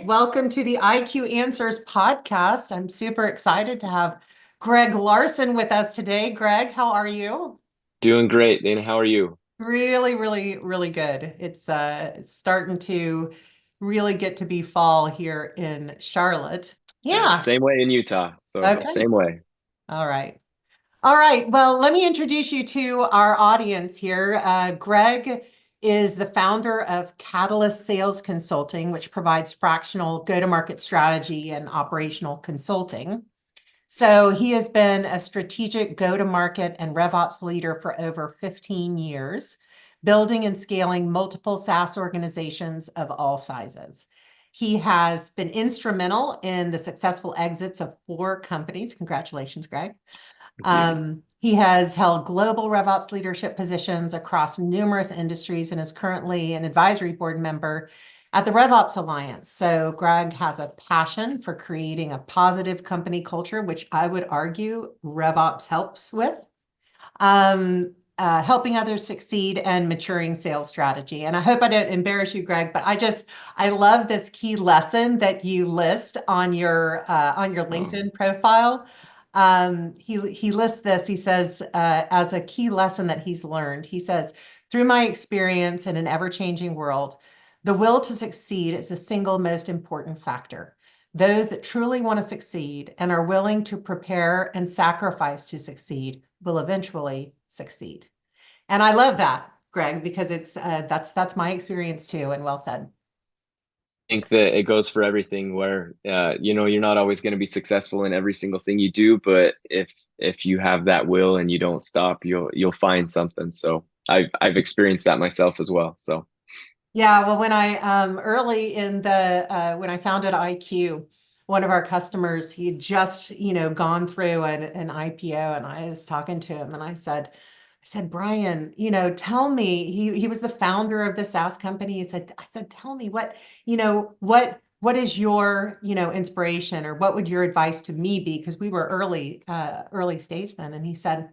Welcome to the ayeQ Answers podcast. I'm super excited to have Greg Larsen with us today. Greg, how are you? Doing great, Dana. How are you? Really, really, really good. It's starting to really get to be fall here in Charlotte. Yeah, Yeah. same way in Utah. So Okay. same way. All right. All right. Well, let me introduce you to our audience here. Greg is the founder of Catalyst Sales Consulting, which provides fractional go-to-market strategy and operational consulting. So he has been a strategic go-to-market and RevOps leader for over 15 years, building and scaling multiple SaaS organizations of all sizes. He has been instrumental in the successful exits of 4 companies. Congratulations, Greg. Thank you. He has held global RevOps leadership positions across numerous industries and is currently an advisory board member at the RevOps Alliance. So Greg has a passion for creating a positive company culture, which I would argue RevOps helps with. Helping others succeed and maturing sales strategy. And I hope I don't embarrass you, Greg, but I love this key lesson that you list on your Oh, LinkedIn profile. He lists this. He says as a key lesson that he's learned. He says, through my experience in an ever-changing world, the will to succeed is the single most important factor. Those that truly want to succeed and are willing to prepare and sacrifice to succeed will eventually succeed. And I love that, Greg, because it's that's my experience too, and well said. I think that it goes for everything where you're not always going to be successful in every single thing you do, but if you have that will and you don't stop, you'll find something. So I've experienced that myself as well. So Yeah, well, when I early in the when I founded ayeQ, one of our customers, he had just, gone through an IPO, and I was talking to him and I said, Brian, tell me, he was the founder of the SaaS company. I said, tell me what is your, inspiration, or what would your advice to me be? Because we were early stage then. And he said,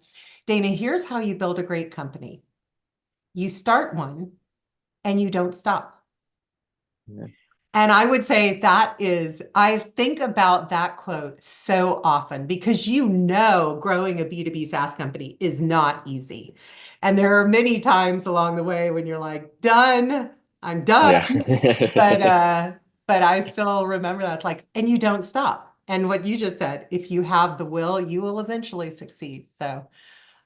Dana, here's how you build a great company. You start one and you don't stop. yeah, And I would say I think about that quote so often because growing a B2B SaaS company is not easy. And there are many times along the way when you're like, done, I'm done. yeah, But but I still remember that. It's like, and you don't stop. And what you just said, if you have the will, you will eventually succeed. that's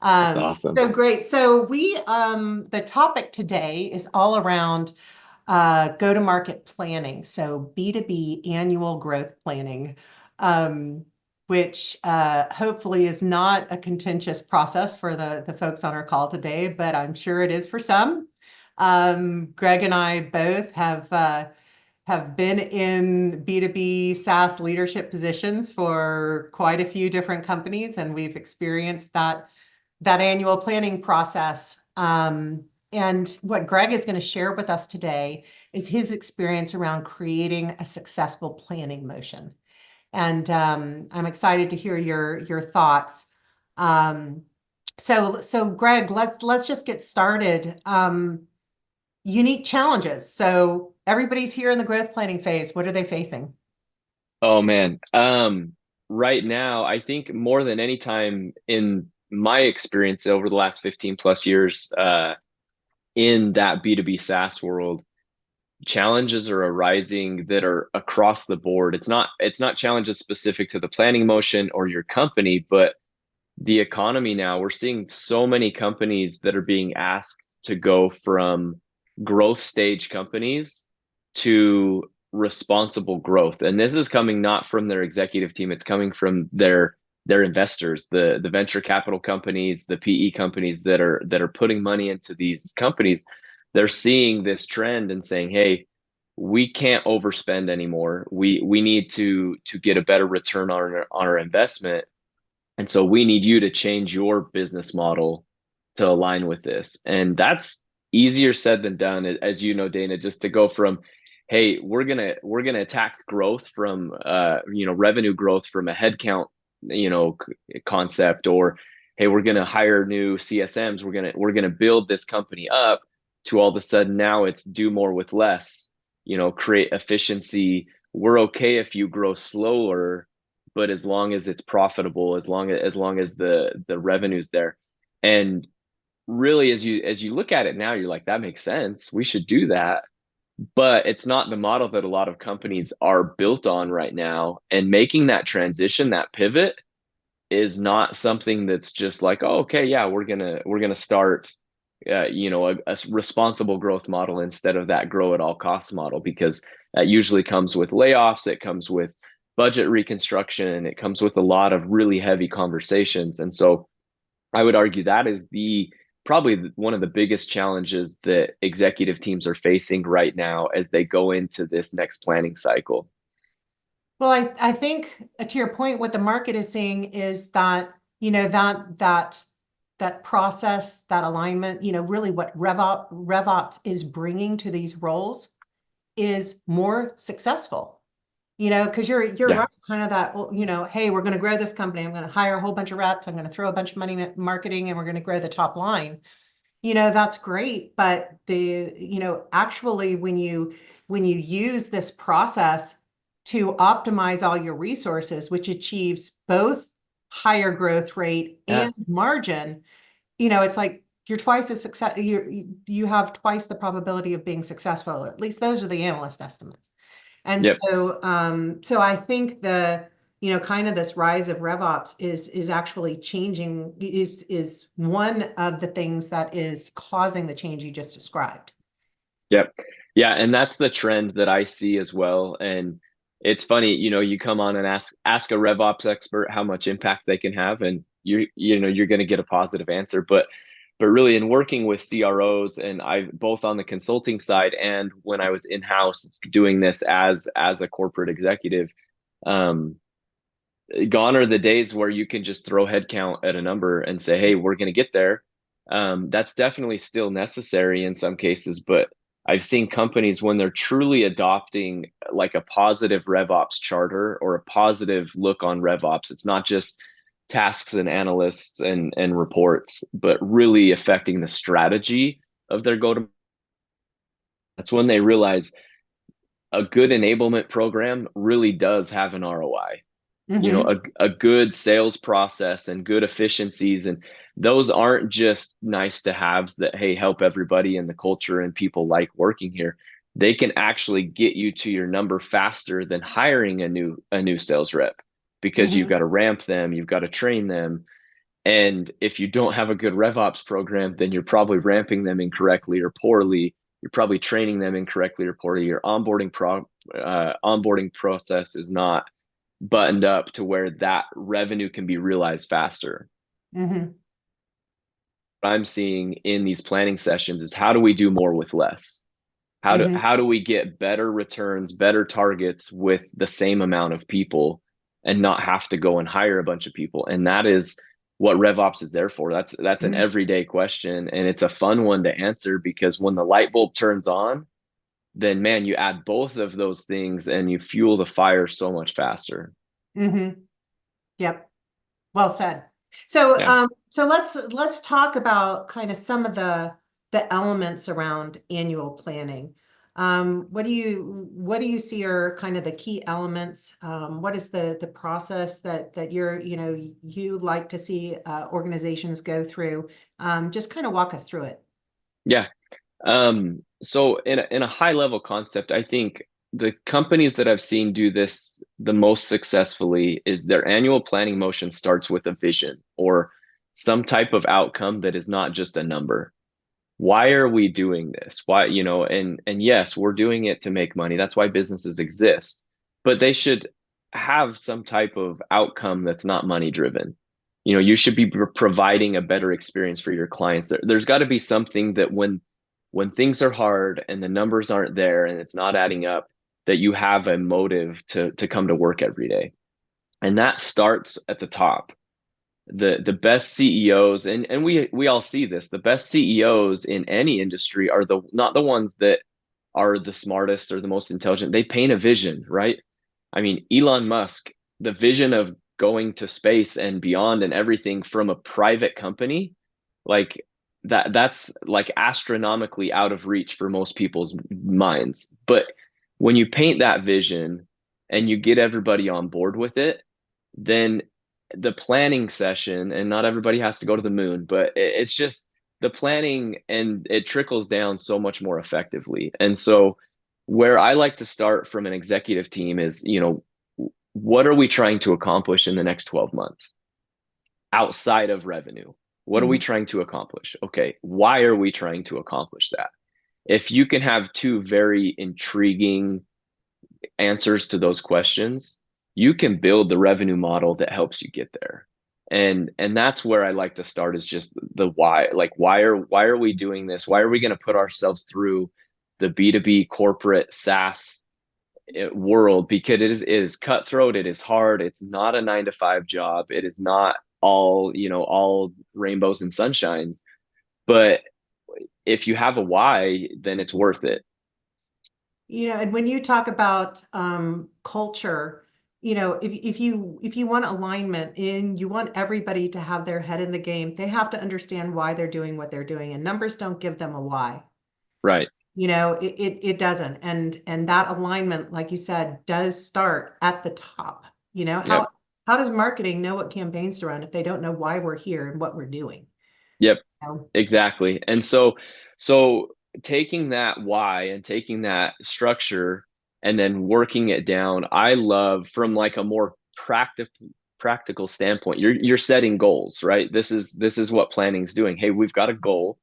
awesome. So great. So the topic today is all around go-to-market planning. So B2B annual growth planning, which hopefully is not a contentious process for the folks on our call today, but I'm sure it is for some. Greg and I both have been in B2B SaaS leadership positions for quite a few different companies, and we've experienced that annual planning process. And what Greg is going to share with us today is his experience around creating a successful planning motion. And I'm excited to hear your thoughts. Um, so Greg, let's just get started. Unique challenges. So everybody's here in the growth planning phase. What are they facing? Oh man. Right now, I think more than any time in my experience over the last 15 plus years, in that B2B SaaS world, challenges are arising that are across the board. It's not challenges specific to the planning motion or your company, but the economy now. We're seeing so many companies that are being asked to go from growth stage companies to responsible growth. And this is coming not from their executive team, it's coming from their investors, the venture capital companies, the PE companies that are putting money into these companies. They're seeing this trend and saying, hey, we can't overspend anymore. We need to get a better return on our investment, and so we need you to change your business model to align with this. And that's easier said than done, as you know, Dana, just to go from, hey, we're gonna attack growth from revenue growth from a headcount, concept, or hey, we're gonna hire new CSMs, we're gonna build this company up, to all of a sudden now it's do more with less, create efficiency we're okay if you grow slower, but as long as it's profitable, as long as the revenue's there. And really, as you look at it now, you're like, that makes sense. We should do that. But it's not the model that a lot of companies are built on right now. And making that transition, that pivot, is not something that's just like, oh, okay, yeah, we're gonna start a responsible growth model instead of that grow at all costs model, because that usually comes with layoffs, it comes with budget reconstruction, it comes with a lot of really heavy conversations. And so I would argue that is the probably one of the biggest challenges that executive teams are facing right now as they go into this next planning cycle. Well, I think to your point, what the market is seeing is that, that process, that alignment, really what RevOps is bringing to these roles is more successful. Because you're Yeah. right, kind of that, well, hey, we're going to grow this company. I'm going to hire a whole bunch of reps. I'm going to throw a bunch of money at marketing, and we're going to grow the top line. That's great, but actually when you use this process to optimize all your resources, which achieves both higher growth rate Yeah. and margin, it's like you're twice as success, you have twice the probability of being successful. At least those are the analyst estimates. And Yep. so I think kind of this rise of RevOps is actually changing, is one of the things that is causing the change you just described. Yep. Yeah, and that's the trend that I see as well. And it's funny, you come on and ask a RevOps expert how much impact they can have, and you're going to get a positive answer. But really, in working with CROs, and I both on the consulting side and when I was in-house doing this as a corporate executive, um, gone are the days where you can just throw headcount at a number and say, hey, we're going to get there. That's definitely still necessary in some cases, but I've seen companies when they're truly adopting like a positive RevOps charter or a positive look on RevOps, it's not just tasks and analysts and reports, but really affecting the strategy of their go-to. That's when they realize a good enablement program really does have an ROI. Mm-hmm. A good sales process and good efficiencies, and those aren't just nice to haves that, hey, help everybody in the culture and people like working here. They can actually get you to your number faster than hiring a new sales rep, because you've Mm-hmm. got to ramp them, you've got to train them. And if you don't have a good RevOps program, then you're probably ramping them incorrectly or poorly. You're probably training them incorrectly or poorly. Your onboarding process is not buttoned up to where that revenue can be realized faster. Mm-hmm. What I'm seeing in these planning sessions is, how do we do more with less? How do Mm-hmm. how do we get better returns, better targets with the same amount of people, and not have to go and hire a bunch of people? And that is what RevOps is there for. That's an Mm-hmm. everyday question, and it's a fun one to answer, because when the light bulb turns on, then man, you add both of those things and you fuel the fire so much faster. Mm-hmm. Yep. Well said. So, Yeah. let's talk about kind of some of the elements around annual planning. What do you see are kind of the key elements? What is the process that you like to see organizations go through? Just kind of walk us through it. Yeah. So in a high level concept, I think the companies that I've seen do this the most successfully is their annual planning motion starts with a vision or some type of outcome that is not just a number. Why are we doing this? Why, and yes, we're doing it to make money. That's why businesses exist. But they should have some type of outcome that's not money driven. You should be providing a better experience for your clients. There's got to be something that when things are hard and the numbers aren't there and it's not adding up, that you have a motive to come to work every day. And that starts at the top. The best CEOs, and we all see this, the best CEOs in any industry are the not the ones that are the smartest or the most intelligent. They paint a vision, right? I mean, Elon Musk, the vision of going to space and beyond and everything from a private company, like that's like astronomically out of reach for most people's minds. But when you paint that vision, and you get everybody on board with it, then the planning session, and not everybody has to go to the moon, but it's just the planning, and it trickles down so much more effectively. And so where I like to start from an executive team is, what are we trying to accomplish in the next 12 months outside of revenue? What are we Mhm. trying to accomplish? Okay, why are we trying to accomplish that? If you can have two very intriguing answers to those questions, you can build the revenue model that helps you get there. And that's where I like to start, is just the why. Like, why are we doing this? Why are we going to put ourselves through the B2B corporate SaaS world? Because it is cutthroat, it is hard, it's not a 9 to 5 job, it is not all rainbows and sunshines. But if you have a why, then it's worth it. And when you talk about culture, if you want alignment and you want everybody to have their head in the game, they have to understand why they're doing what they're doing, and numbers don't give them a why. Right. It doesn't. And that alignment, like you said, does start at the top. Yep. How does marketing know what campaigns to run if they don't know why we're here and what we're doing? Yep. You know? Exactly. And so taking that why and taking that structure and then working it down, I love, from like a more practical standpoint, you're setting goals, right? This is what planning's doing. Hey, we've got a goal.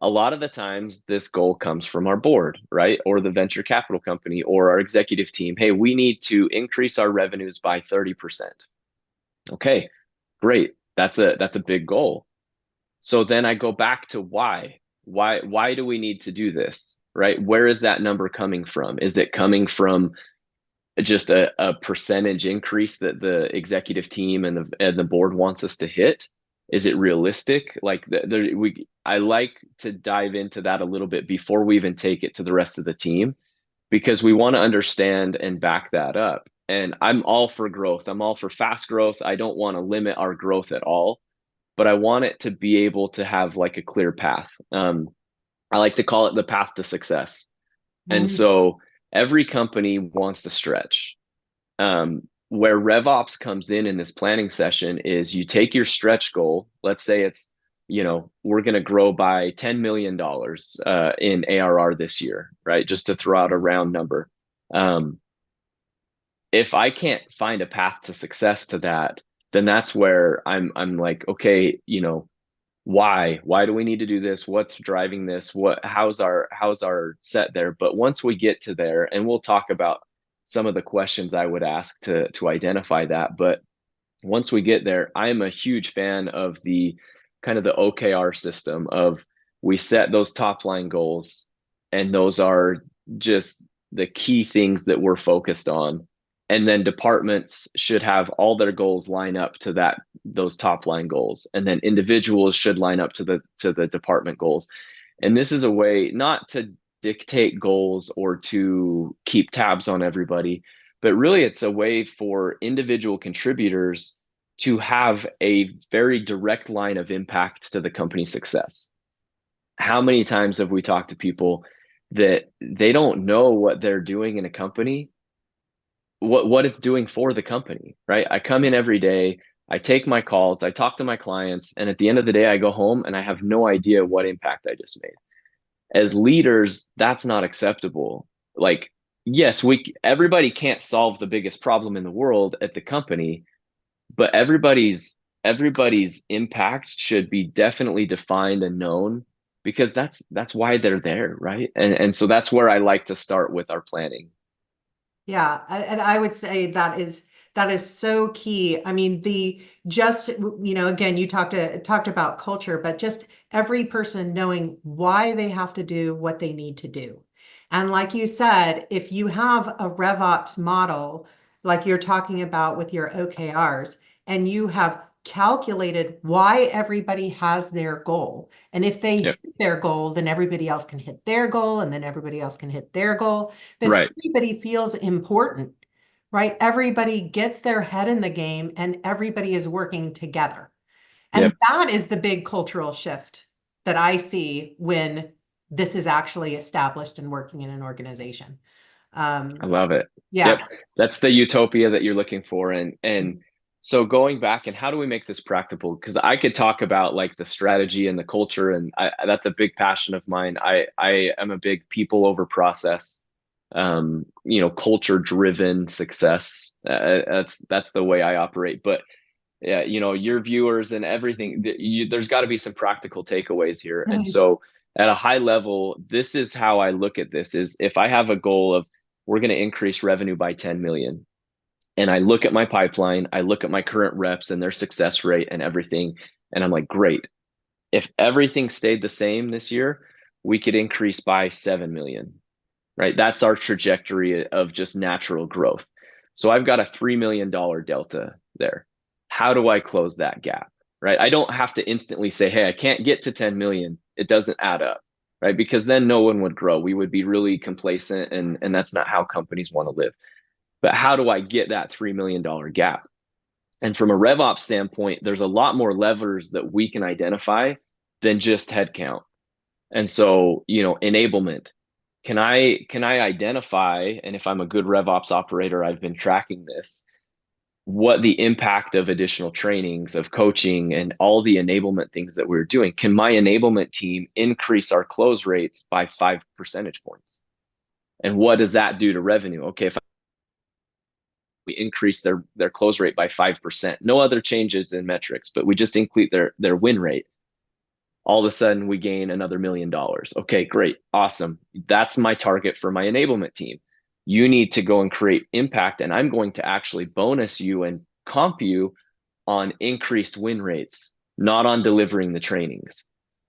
A lot of the times this goal comes from our board, right? Or the venture capital company or our executive team. Hey, we need to increase our revenues by 30%. Okay, great. That's a big goal. So then I go back to why. Why do we need to do this? Right? Where is that number coming from? Is it coming from just a percentage increase that the executive team and the board wants us to hit? Is it realistic? Like I like to dive into that a little bit before we even take it to the rest of the team, because we want to understand and back that up. And I'm all for growth. I'm all for fast growth. I don't want to limit our growth at all, but I want it to be able to have like a clear path. I like to call it the path to success. And Mhm. so every company wants to stretch. Where RevOps comes in this planning session is, you take your stretch goal. Let's say it's, we're going to grow by $10 million in ARR this year, right? Just to throw out a round number. Um, if I can't find a path to success to that, then that's where I'm like, okay, why do we need to do this? What's driving this? How's our set there? But once we get to there, and we'll talk about some of the questions I would ask to identify that. But once we get there, I am a huge fan of the kind of the OKR system of, we set those top line goals, and those are just the key things that we're focused on. And then departments should have all their goals line up to those top line goals. And then individuals should line up to the department goals. And this is a way not to dictate goals or to keep tabs on everybody, but really it's a way for individual contributors to have a very direct line of impact to the company's success. How many times have we talked to people that they don't know what they're doing in a company, what it's doing for the company, right? I come in every day, I take my calls, I talk to my clients, and at the end of the day, I go home and I have no idea what impact I just made. As leaders, that's not acceptable. Like, yes, everybody can't solve the biggest problem in the world at the company, but everybody's impact should be definitely defined and known, because that's why they're there, right? And so that's where I like to start with our planning. Yeah, and I would say that is so key. I mean, again, you talked about culture, but just every person knowing why they have to do what they need to do. And like you said, if you have a RevOps model, like you're talking about with your OKRs, and you have calculated why everybody has their goal, and if they Yep. hit their goal, then everybody else can hit their goal, and then everybody else can hit their goal, then Right. everybody feels important, right? Everybody gets their head in the game and everybody is working together. And Yep. that is the big cultural shift that I see when this is actually established and working in an organization. I love it. Yep. Yeah. That's the utopia that you're looking for. And so going back and how do we make this practical? Because I could talk about like the strategy and the culture, and that's a big passion of mine. I am a big people over process, culture driven success. That's the way I operate. But yeah, your viewers and everything, there's got to be some practical takeaways here. And Right. so at a high level, this is how I look at this is if I have a goal of we're going to increase revenue by 10 million and I look at my pipeline, I look at my current reps and their success rate and everything, and I'm like, great. If everything stayed the same this year, we could increase by 7 million, right? That's our trajectory of just natural growth. So I've got a $3 million delta there. How do I close that gap, right? I don't have to instantly say, hey, I can't get to 10 million. It doesn't add up, right? Because then no one would grow. We would be really complacent, and that's not how companies want to live. But how do I get that $3 million gap? And from a RevOps standpoint, there's a lot more levers that we can identify than just headcount. And so, enablement. Can I identify, and if I'm a good RevOps operator, I've been tracking this, what the impact of additional trainings, of coaching, and all the enablement things that we're doing? Can my enablement team increase our close rates by 5 percentage points? And what does that do to revenue? Okay, if we increase their close rate by 5%, no other changes in metrics, but we just increase their win rate, all of a sudden we gain another $1 million. Okay, great. Awesome. That's my target for my enablement team. You need to go and create impact, and I'm going to actually bonus you and comp you on increased win rates, not on delivering the trainings.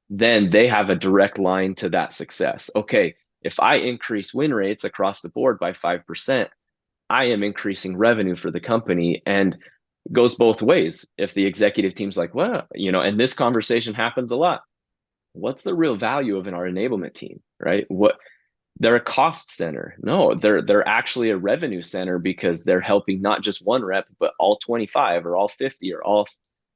Then they have a direct line to that success. Okay, if I increase win rates across the board by 5%, I am increasing revenue for the company, and goes both ways. If the executive team's like, well, and this conversation happens a lot, what's the real value of our enablement team, right? They're a cost center. No, they're actually a revenue center because they're helping not just one rep, but all 25 or all 50 or all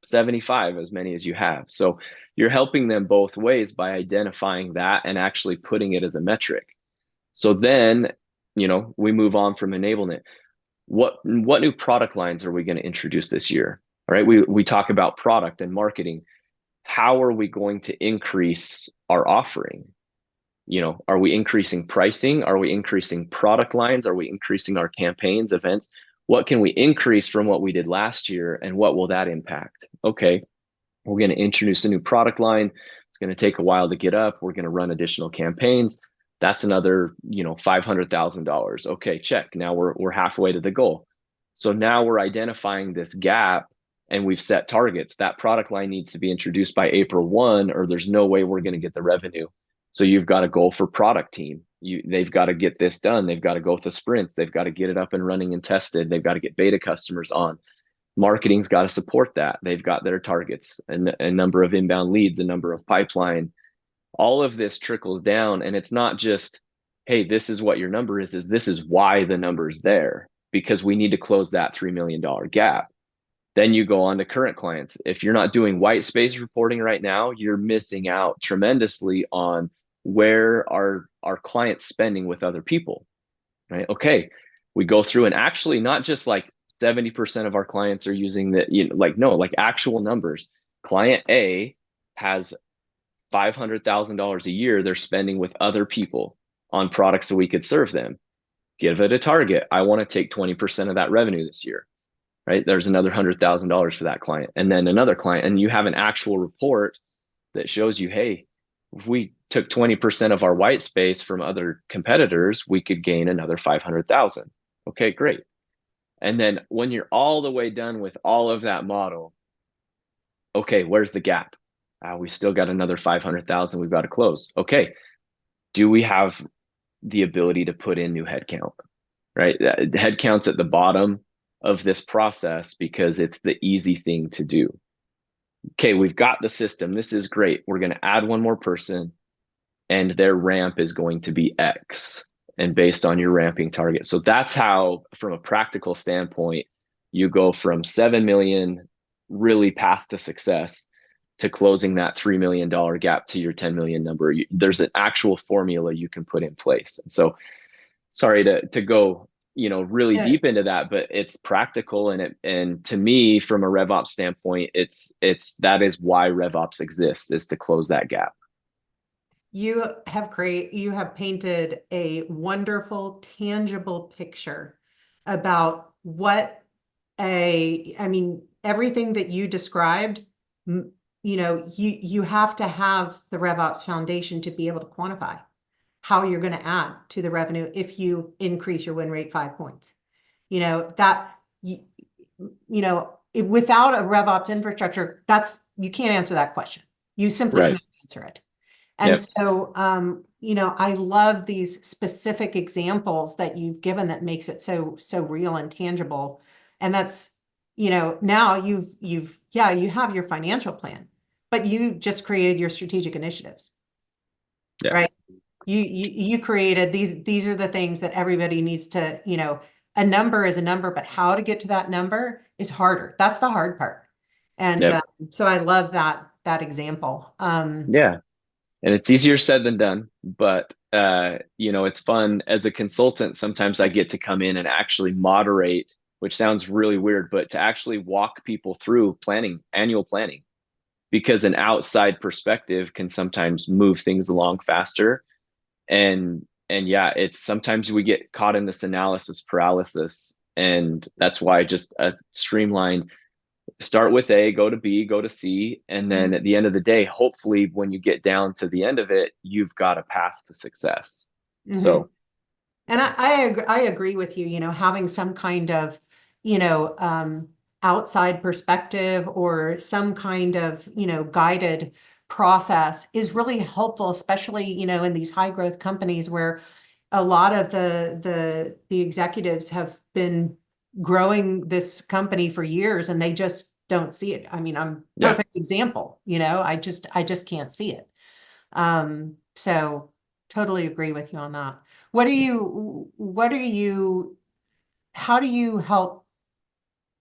75, as many as you have. So you're helping them both ways by identifying that and actually putting it as a metric. So then, we move on from enablement. What new product lines are we going to introduce this year? All right, we talk about product and marketing. How are we going to increase our offering? Are we increasing pricing? Are we increasing product lines? Are we increasing our campaigns, events? What can we increase from what we did last year, and what will that impact? Okay, we're going to introduce a new product line. It's going to take a while to get up. We're going to run additional campaigns. That's another, $500,000. Okay, check. Now we're halfway to the goal. So now we're identifying this gap, and we've set targets. That product line needs to be introduced by April 1, or there's no way we're going to get the revenue. So you've got a goal for product team. They've got to get this done. They've got to go with the sprints. They've got to get it up and running and tested. They've got to get beta customers on. Marketing's got to support that. They've got their targets, and a number of inbound leads, a number of pipeline. All of this trickles down, and it's not just, hey, this is what your number is this is why the number's there, because we need to close that $3 million gap. Then you go on to current clients. If you're not doing white space reporting right now, you're missing out tremendously on where our clients spending with other people, right? Okay, we go through, and actually not just like 70% of our clients are using the, like actual numbers. Client A has $500,000 a year they're spending with other people on products so we could serve them. Give it a target. I want to take 20% of that revenue this year, right? There's another $100,000 for that client, and then another client, and you have an actual report that shows you, hey, if we took 20% of our white space from other competitors, we could gain another 500,000. Okay, great. And then when you're all the way done with all of that model, okay, where's the gap? We still got another 500,000 we've got to close. Okay, do we have the ability to put in new headcount, right? The headcount's at the bottom of this process because it's the easy thing to do. Okay, we've got the system. This is great. We're going to add one more person, and their ramp is going to be X, and based on your ramping target. So that's how, from a practical standpoint, you go from 7 million really path to success to closing that $3 million gap to your 10 million number. There's an actual formula you can put in place. And so sorry to go, really Yeah. deep into that, but it's practical, and to me, from a RevOps standpoint, that is why RevOps exists, is to close that gap. You have painted a wonderful, tangible picture about I mean, everything that you described, you have to have the RevOps foundation to be able to quantify how you're going to add to the revenue if you increase your win rate 5 points. You know, that, you, without a RevOps infrastructure, you can't answer that question. You simply Right. cannot answer it. And Yep. so, I love these specific examples that you've given that makes it so real and tangible. And that's, now you have your financial plan, but you just created your strategic initiatives, Yeah. right? You created these are the things that everybody needs to, a number is a number, but how to get to that number is harder. That's the hard part. And Yep. so I love that example. Yeah. And it's easier said than done, but it's fun as a consultant. Sometimes I get to come in and actually moderate, which sounds really weird, but to actually walk people through annual planning, because an outside perspective can sometimes move things along faster. And yeah, it's sometimes we get caught in this analysis paralysis, and that's why just a streamlined start with A, go to B, go to C, and then at the end of the day, hopefully when you get down to the end of it, you've got a path to success. Mhm. So And I agree with you, having some kind of, you know, um, outside perspective or some kind of, guided process is really helpful, especially, in these high growth companies where a lot of the executives have been growing this company for years and they just don't see it. I mean, I'm yeah, perfect example, I just can't see it. So totally agree with you on that. What are you, how do you help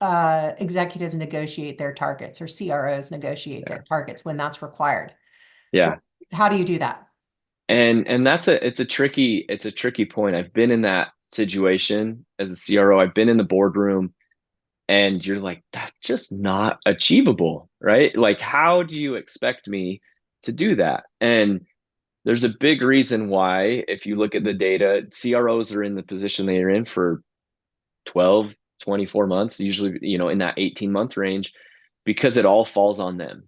executives negotiate their targets or CROs negotiate yeah, their targets when that's required? yeah. How do you do that? And it's a tricky point. I've been in that situation as a CRO. I've been in the boardroom, and you're like, that's just not achievable, right? Like, how do you expect me to do that? And there's a big reason why, if you look at the data, CROs are in the position they are in for 12, 24 months, usually, in that 18-month range, because it all falls on them.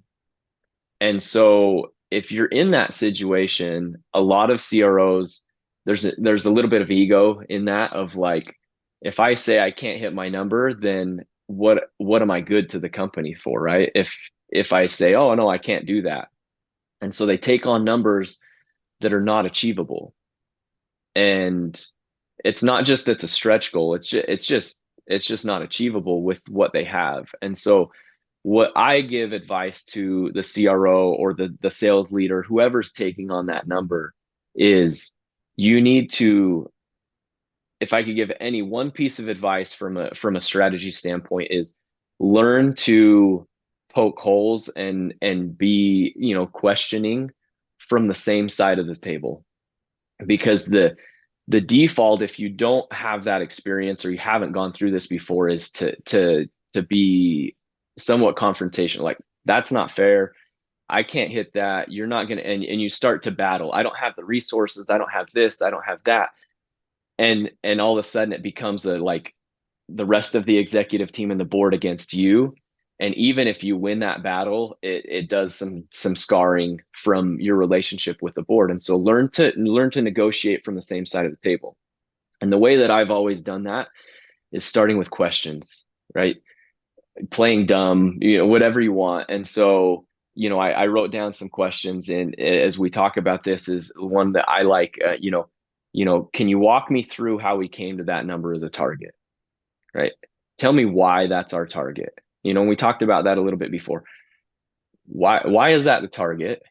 And so if you're in that situation, a lot of CROs, there's a little bit of ego in that, of like, if I say I can't hit my number, then what am I good to the company for, right? If I say, oh no, I can't do that. And so they take on numbers that are not achievable. And it's not just it's a stretch goal. It's just not achievable with what they have. And so what I give advice to the CRO or the sales leader, whoever's taking on that number, is you need to, if I could give any one piece of advice from a strategy standpoint, is learn to poke holes and be, questioning from the same side of the table. Because the default, if you don't have that experience or you haven't gone through this before, is to be somewhat confrontational, like, that's not fair, I can't hit that, you're not going to, and you start to battle, I don't have the resources, I don't have this, I don't have that. And all of a sudden it becomes like the rest of the executive team and the board against you. And even if you win that battle, it does some scarring from your relationship with the board. And so learn to negotiate from the same side of the table. And the way that I've always done that is starting with questions, right? Playing dumb, whatever you want. And so, I wrote down some questions, and as we talk about this, is one that I like. Can you walk me through how we came to that number as a target? Right? Tell me why that's our target. We talked about that a little bit before. Why is that the target?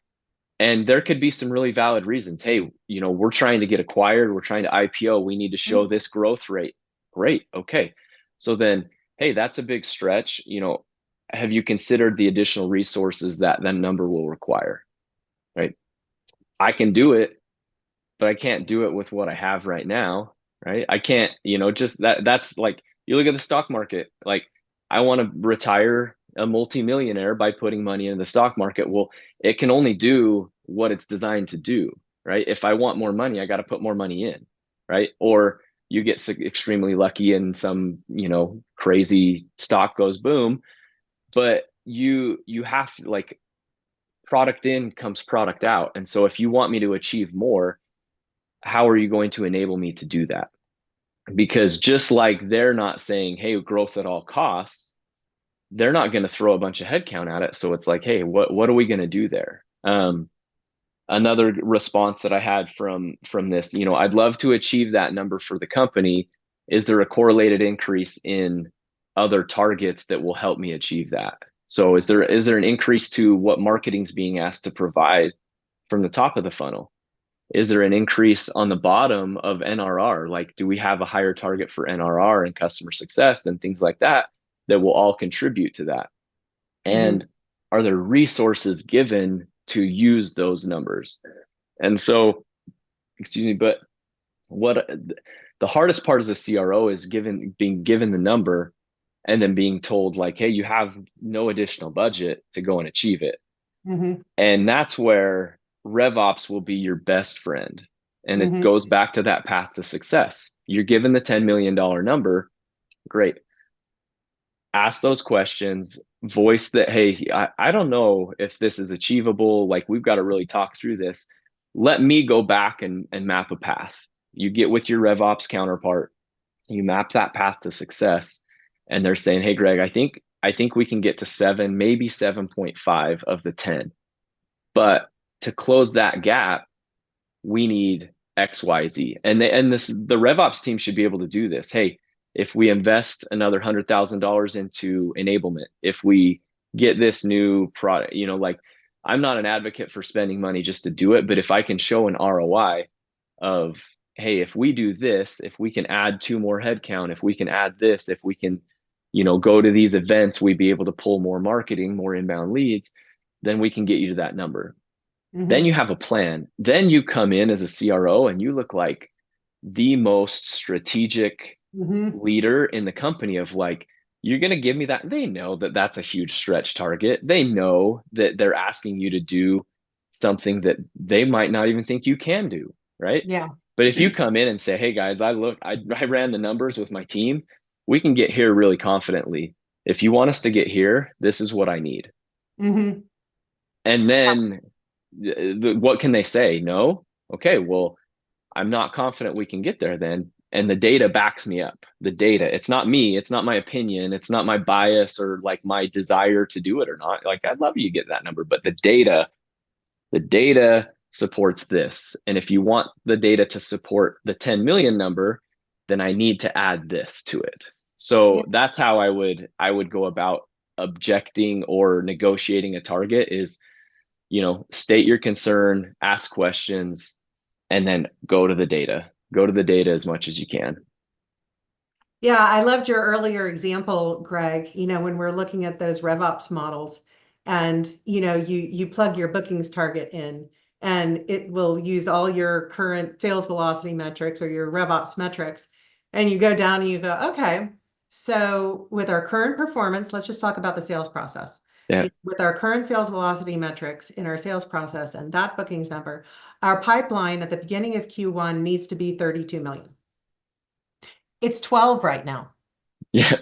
And there could be some really valid reasons. Hey, we're trying to get acquired, we're trying to IPO, we need to show this growth rate. Great. Okay. So then, hey, that's a big stretch. Have you considered the additional resources that number will require? Right? I can do it, but I can't do it with what I have right now. right? I can't, just that's like, you look at the stock market, like I want to retire a multimillionaire by putting money in the stock market. Well, it can only do what it's designed to do, right? If I want more money, I got to put more money in, right? Or you get extremely lucky and some, crazy stock goes boom, but you have to, like, product in comes product out. And so if you want me to achieve more, how are you going to enable me to do that? Because just like they're not saying, hey, growth at all costs, they're not going to throw a bunch of headcount at it. So it's like, hey, what are we going to do there? Another response that I had from this, I'd love to achieve that number for the company. Is there a correlated increase in other targets that will help me achieve that? So is there an increase to what marketing's being asked to provide from the top of the funnel? Is there an increase on the bottom of NRR? Like, do we have a higher target for NRR and customer success and things like that that will all contribute to that? Mm-hmm. And are there resources given to use those numbers? And so, excuse me, but what the hardest part as a CRO is being given the number and then being told, like, hey, you have no additional budget to go and achieve it. Mm-hmm. And that's where RevOps will be your best friend. And it Mm-hmm. goes back to that path to success. You're given the $10 million number. Great. Ask those questions, voice that, hey, I don't know if this is achievable. Like, we've got to really talk through this. Let me go back and map a path. You get with your RevOps counterpart, you map that path to success. And they're saying, hey, Greg, I think we can get to 7, maybe 7.5 of the 10. But to close that gap, we need XYZ. The RevOps team should be able to do this. Hey, if we invest another $100,000 into enablement, if we get this new product, like, I'm not an advocate for spending money just to do it, but if I can show an ROI of, hey, if we do this, if we can add 2 more headcount, if we can add this, if we can, go to these events, we'd be able to pull more marketing, more inbound leads, then we can get you to that number. Then Mm-hmm. you have a plan. Then you come in as a CRO and you look like the most strategic Mm-hmm. leader in the company of, like, you're going to give me that. They know that that's a huge stretch target. They know that they're asking you to do something that they might not even think you can do, right? Yeah. But if you come in and say, hey guys, I ran the numbers with my team, we can get here really confidently. If you want us to get here, this is what I need. Mm-hmm. And then what can they say? No? Okay, well, I'm not confident we can get there then. And the data backs me up. The data, it's not me, it's not my opinion, it's not my bias or like my desire to do it or not. Like, I'd love you to get that number, but the data supports this. And if you want the data to support the 10 million number, then I need to add this to it. Yeah. So that's how I would go about objecting or negotiating a target is, state your concern, ask questions, and then go to the data. Go to the data as much as you can. Yeah, I loved your earlier example, Greg, when we're looking at those RevOps models and, you plug your bookings target in and it will use all your current sales velocity metrics or your RevOps metrics. And you go down and you go, okay, so with our current performance, let's just talk about the sales process. Yeah. With our current sales velocity metrics in our sales process and that bookings number, our pipeline at the beginning of Q1 needs to be 32 million. It's 12 right now. Yeah.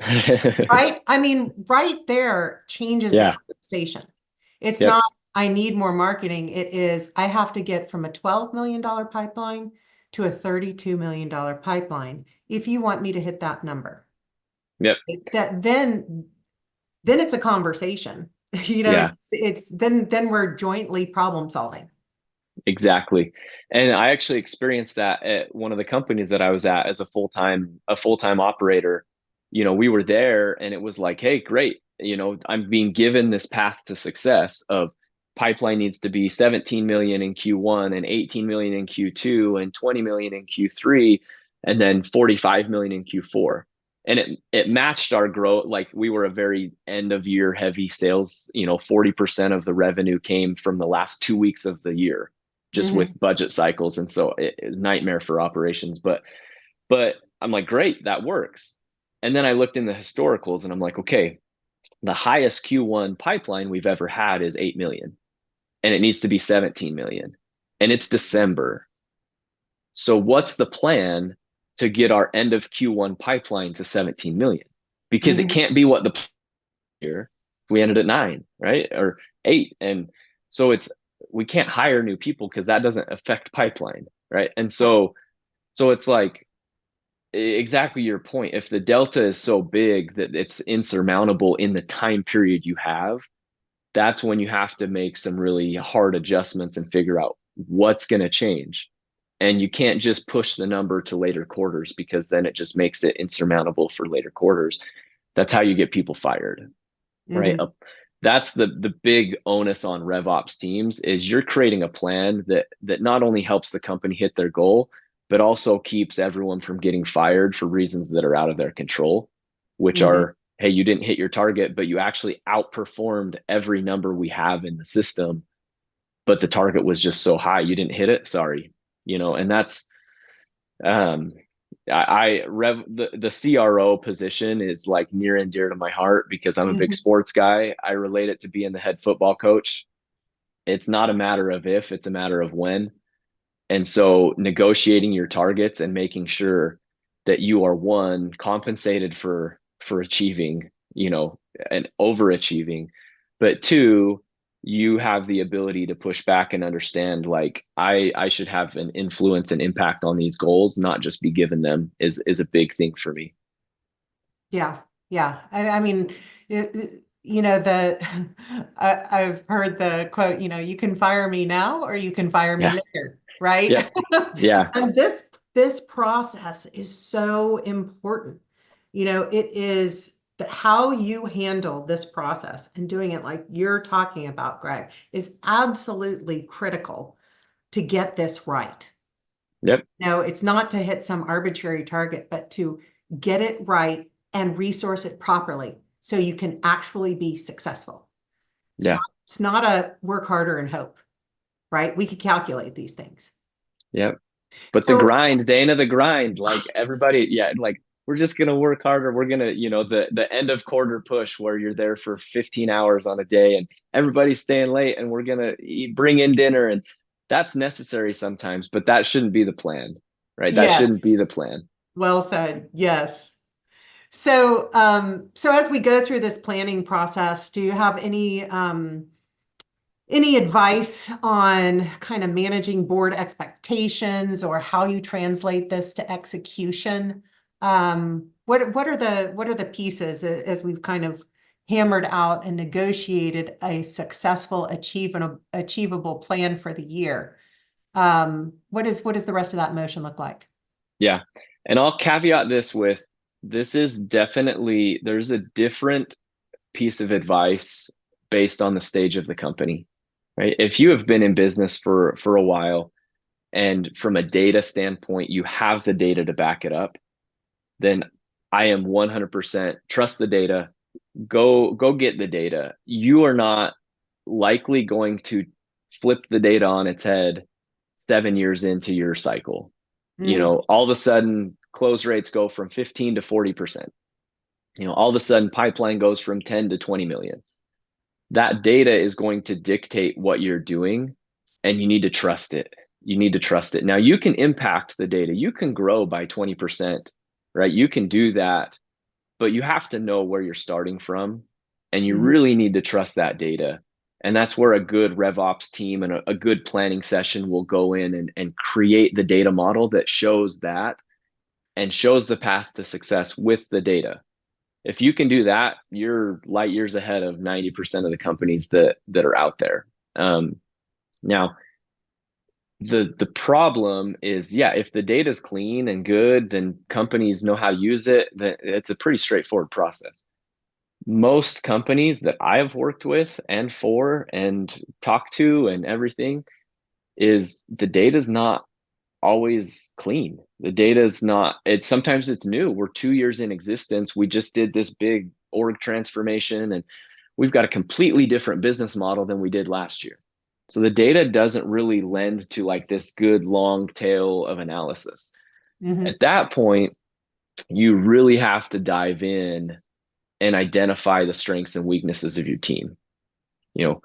Right? I mean, right there changes the Yeah. conversation. It's Yep. not, I need more marketing. It is, I have to get from a $12 million pipeline to a $32 million pipeline if you want me to hit that number. Yep. That then it's a conversation. Yeah. It's then we're jointly problem solving. Exactly. And I actually experienced that at one of the companies that I was at as a full-time operator. We were there and it was like, hey, great. I'm being given this path to success of pipeline needs to be 17 million in Q1 and 18 million in Q2 and 20 million in Q3 and then 45 million in Q4. And it matched our growth. Like, we were a very end of year heavy sales, 40% of the revenue came from the last 2 weeks of the year just Mm-hmm. with budget cycles. And so nightmare for operations. But But I'm like, great, that works. And then I looked in the historicals and I'm like, okay, the highest Q1 pipeline we've ever had is 8 million and it needs to be 17 million and it's December. So what's the plan to get our end of Q1 pipeline to 17 million? Because it Mhm. can't be what the year we ended at 9, right? Or 8. And so we can't hire new people because that doesn't affect pipeline, right? And so it's like exactly your point. If the delta is so big that it's insurmountable in the time period you have, that's when you have to make some really hard adjustments and figure out what's going to change. And you can't just push the number to later quarters because then it just makes it insurmountable for later quarters. That's how you get people fired, right? Mhm. That's the big onus on RevOps teams is you're creating a plan that not only helps the company hit their goal, but also keeps everyone from getting fired for reasons that are out of their control, which Mhm. are, hey, you didn't hit your target, but you actually outperformed every number we have in the system, but the target was just so high, you didn't hit it. Sorry. And that's um I rev the CRO position is like near and dear to my heart because I'm a big Mhm. sports guy. I relate it to being the head football coach. It's not a matter of if, it's a matter of when. And so negotiating your targets and making sure that you are one compensated for achieving, and overachieving, but two, you have the ability to push back and understand like I should have an influence and impact on these goals, not just be given them is a big thing for me. Yeah, yeah. I mean, I've heard the quote, you can fire me now or you can fire me Yeah. later, right? Yep. Yeah. And this process is so important. It is how you handle this process and doing it like you're talking about, Greg, is absolutely critical to get this right. Yep. No, it's not to hit some arbitrary target, but to get it right and resource it properly so you can actually be successful. It's not, Yeah. it's not a work harder and hope, right? We could calculate these things. Yep. But the So, grind, Dana, the grind, like everybody, yeah, like we're just gonna work harder. We're gonna, the end of quarter push where you're there for 15 hours on a day and everybody's staying late and we're gonna bring in dinner and that's necessary sometimes, but that shouldn't be the plan, right? That yes, shouldn't be the plan. well said. Yes. So as we go through this planning process, do you have any advice on kind of managing board expectations or how you translate this to execution? What are the pieces as we've kind of hammered out and negotiated a successful, achievable plan for the year? What does the rest of that motion look like? Yeah. And I'll caveat this with this is definitely, there's a different piece of advice based on the stage of the company, right? If you have been in business for a while, and from a data standpoint, you have the data to back it up, then I am 100% trust the data. Go get the data. You are not likely going to flip the data on its head 7 years into your cycle. Mm, All of a sudden close rates go from 15 to 40%. All of a sudden pipeline goes from 10 to 20 million. That data is going to dictate what you're doing and you need to trust it. You need to trust it. Now you can impact the data. You can grow by 20%, right? You can do that, but you have to know where you're starting from and you mhm. really need to trust that data. And that's where a good RevOps team and a good planning session will go in and create the data model that shows that and shows the path to success with the data. If you can do that, you're light years ahead of 90% of the companies that are out there. Now, the problem is, yeah, if the data is clean and good, then companies know how to use it. Then it's a pretty straightforward process. Most companies that I've worked with and for and talked to and everything is the data is not always clean. The data is not, it's sometimes it's new. We're 2 years in existence. We just did this big org transformation and we've got a completely different business model than we did last year. So the data doesn't really lend to like this good long tail of analysis. Mm-hmm. At that point, you really have to dive in and identify the strengths and weaknesses of your team. You know,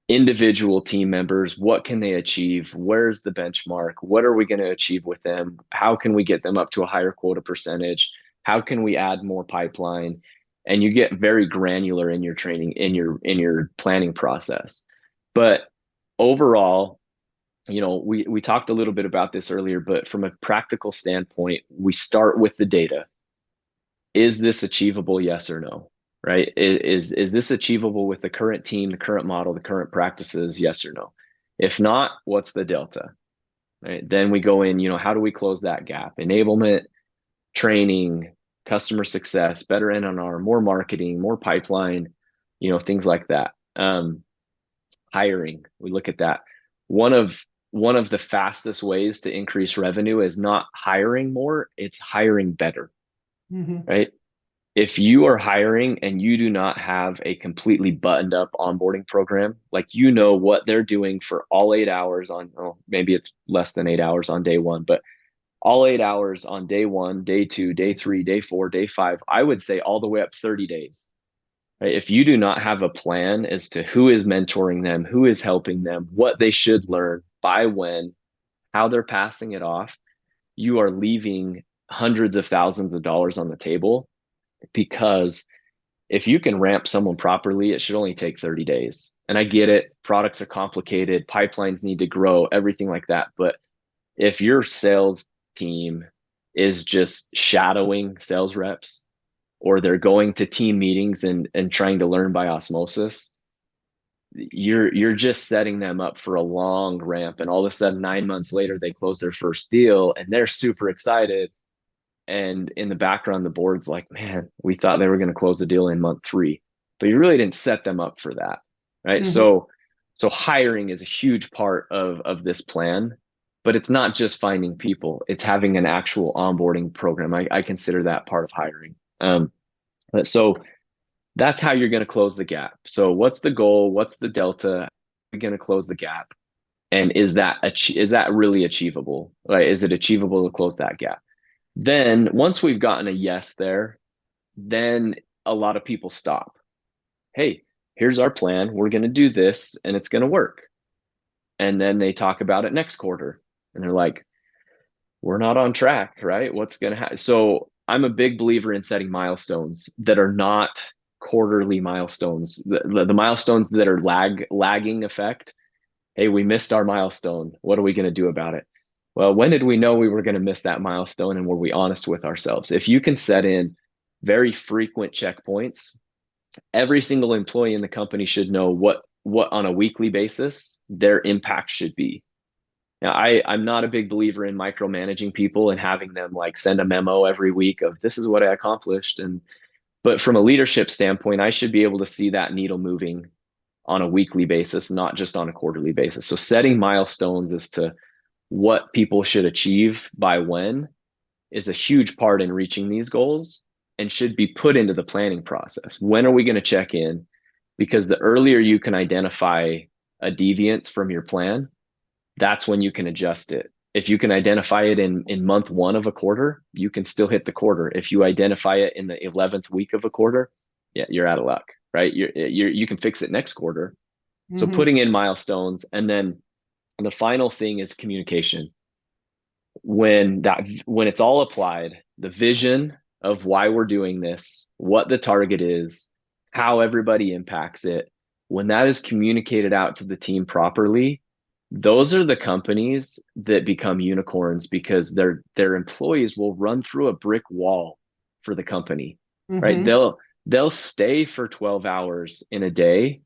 individual team members, what can they achieve? Where's the benchmark? What are we going to achieve with them? How can we get them up to a higher quota percentage? How can we add more pipeline? And you get very granular in your training, in your planning process. But overall, we talked a little bit about this earlier, but from a practical standpoint, we start with the data. Is this achievable? Yes or no? Right? Is this achievable with the current team, the current model, the current practices? Yes or no? If not, what's the delta? Right? Then we go in, how do we close that gap? Enablement, training, customer success, better N&R, more marketing, more pipeline, things like that. Hiring, we look at that. One of the fastest ways to increase revenue is not hiring more, it's hiring better, Mm-hmm. right? If you are hiring and you do not have a completely buttoned up onboarding program, like what they're doing for all 8 hours on, oh, maybe it's less than 8 hours on day one, but all 8 hours on day one, day two, day three, day four, day five, I would say all the way up 30 days. Right? If you do not have a plan as to who is mentoring them, who is helping them, what they should learn, by when, how they're passing it off, you are leaving hundreds of thousands of dollars on the table, because if you can ramp someone properly, it should only take 30 days. And I get it. Products are complicated. Pipelines need to grow, everything like that. But if your sales team is just shadowing sales reps, or they're going to team meetings and trying to learn by osmosis, you're just setting them up for a long ramp. And all of a sudden, 9 months later, they close their first deal and they're super excited. And in the background, the board's like, man, we thought they were going to close the deal in month 3, but you really didn't set them up for that. Right. Mm-hmm. So hiring is a huge part of this plan, but it's not just finding people, it's having an actual onboarding program. I consider that part of hiring. So that's how you're going to close the gap. So what's the goal? What's the delta? How are we going to close the gap? And is that really achievable? Right? Is it achievable to close that gap? Then once we've gotten a yes there, then a lot of people stop. Hey, here's our plan. We're going to do this and it's going to work. And then they talk about it next quarter and they're like, we're not on track, right? What's going to happen? So I'm a big believer in setting milestones that are not quarterly milestones. The milestones that are lagging effect. Hey, we missed our milestone. What are we going to do about it? Well, when did we know we were going to miss that milestone, and were we honest with ourselves? If you can set in very frequent checkpoints, every single employee in the company should know what on a weekly basis their impact should be. Now, I'm not a big believer in micromanaging people and having them like send a memo every week of this is what I accomplished. But from a leadership standpoint, I should be able to see that needle moving on a weekly basis, not just on a quarterly basis. So setting milestones as to what people should achieve by when is a huge part in reaching these goals and should be put into the planning process. When are we going to check in? Because the earlier you can identify a deviance from your plan, that's when you can adjust it. If you can identify it in month 1 of a quarter, you can still hit the quarter. If you identify it in the 11th week of a quarter, yeah, you're out of luck, right? You can fix it next quarter. So Mm-hmm. putting in milestones, and then the final thing is communication. When it's all applied, the vision of why we're doing this, what the target is, how everybody impacts it, when that is communicated out to the team properly, those are the companies that become unicorns, because their employees will run through a brick wall for the company, right? Mm-hmm. They'll stay for 12 hours in a day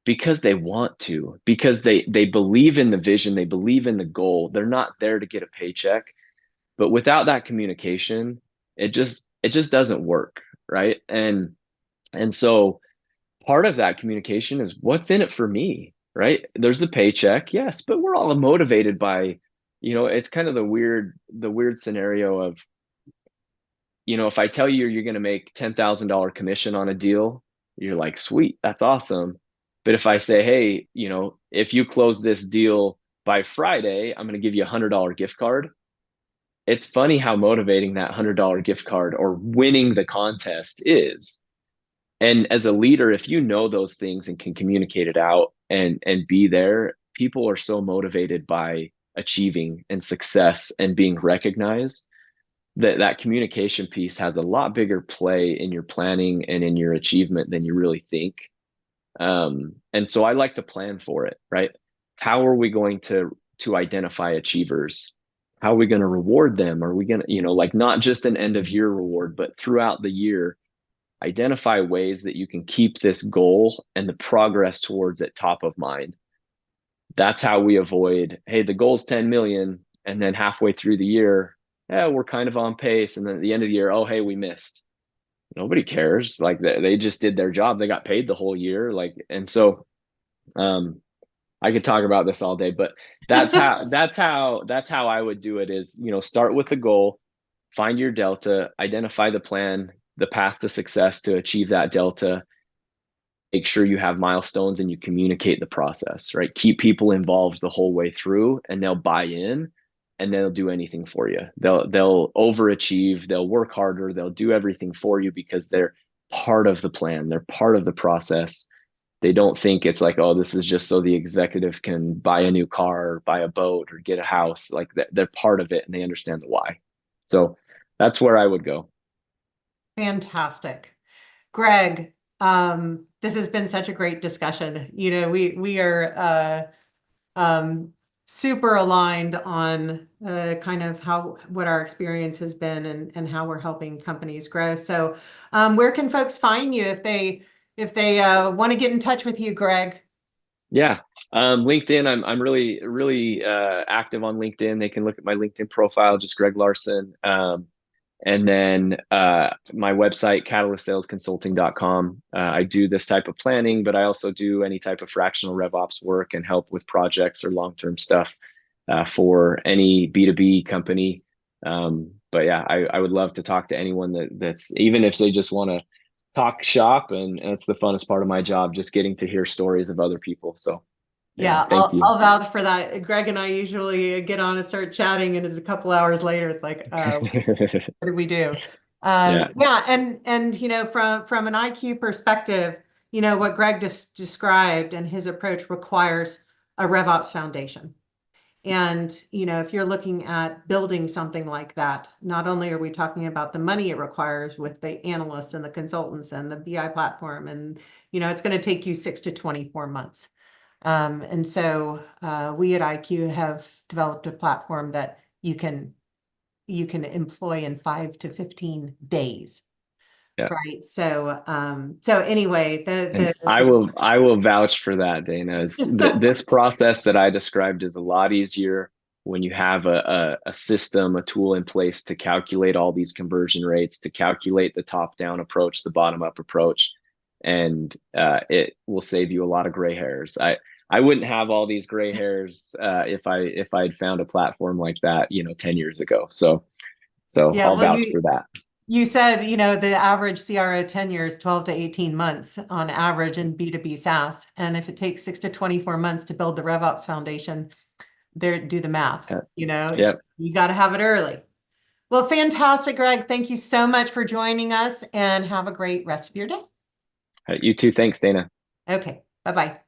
because they want to, because they believe in the vision, they believe in the goal. They're not there to get a paycheck. But without that communication, it just doesn't work, right? And so part of that communication is what's in it for me, right? There's the paycheck, yes, but we're all motivated by, it's kind of the weird scenario of, if I tell you you're going to make $10,000 commission on a deal, you're like, sweet, that's awesome. But if I say, hey, if you close this deal by Friday, I'm going to give you $100 gift card, it's funny how motivating that $100 gift card or winning the contest is. And as a leader, if you know those things and can communicate it out and be there, people are so motivated by achieving and success and being recognized that that communication piece has a lot bigger play in your planning and in your achievement than you really think. And so I like to plan for it, right? How are we going to identify achievers? How are we going to reward them? Are we going to, like not just an end of year reward, but throughout the year, identify ways that you can keep this goal and the progress towards it top of mind. That's how we avoid, hey, the goal's 10 million. And then halfway through the year, yeah, we're kind of on pace. And then at the end of the year, oh, hey, we missed. Nobody cares. Like they just did their job. They got paid the whole year. Like, and so I could talk about this all day, but that's how I would do it is, start with the goal, find your delta, identify the plan, the path to success to achieve that delta, make sure you have milestones and you communicate the process, right? Keep people involved the whole way through and they'll buy in and they'll do anything for you. They'll overachieve, they'll work harder, they'll do everything for you because they're part of the plan, they're part of the process. They don't think it's like, oh, this is just so the executive can buy a new car or buy a boat or get a house. Like they're part of it and they understand the why. So that's where I would go. Fantastic. Greg, this has been such a great discussion. We are super aligned on kind of what our experience has been and how we're helping companies grow. So where can folks find you if they want to get in touch with you, Greg? Yeah. LinkedIn, I'm really active on LinkedIn. They can look at my LinkedIn profile, just Greg Larsen. And then my website, catalystsalesconsulting.com. I do this type of planning, but I also do any type of fractional RevOps work and help with projects or long-term stuff for any B2B company. But yeah, I would love to talk to anyone that's even if they just want to talk shop, and it's the funnest part of my job, just getting to hear stories of other people. So yeah, Yeah, thank you. I'll vouch for that. Greg and I usually get on and start chatting, and it's a couple hours later, it's like, what did we do? Yeah, Yeah, and from an IQ perspective, what Greg just described and his approach requires a RevOps foundation. And if you're looking at building something like that, not only are we talking about the money it requires with the analysts and the consultants and the BI platform, and it's going to take you 6 to 24 months. And so we at ayeQ have developed a platform that you can employ in 5 to 15 days. yeah. Right. So anyway, And I will vouch for that, Dana. This process that I described is a lot easier when you have a system, a tool in place to calculate all these conversion rates, to calculate the top-down approach, the bottom-up approach, and it will save you a lot of gray hairs. I wouldn't have all these gray hairs if I'd found a platform like that, 10 years ago. So yeah, I'll well, vouch for that. you said, the average CRO tenure is 12 to 18 months on average in B2B SaaS. And if it takes 6 to 24 months to build the RevOps foundation, do the math. Yeah. It's Yep. you got to have it early. Well, fantastic, Greg. Thank you so much for joining us and have a great rest of your day. You too. Thanks, Dana. Okay, bye-bye.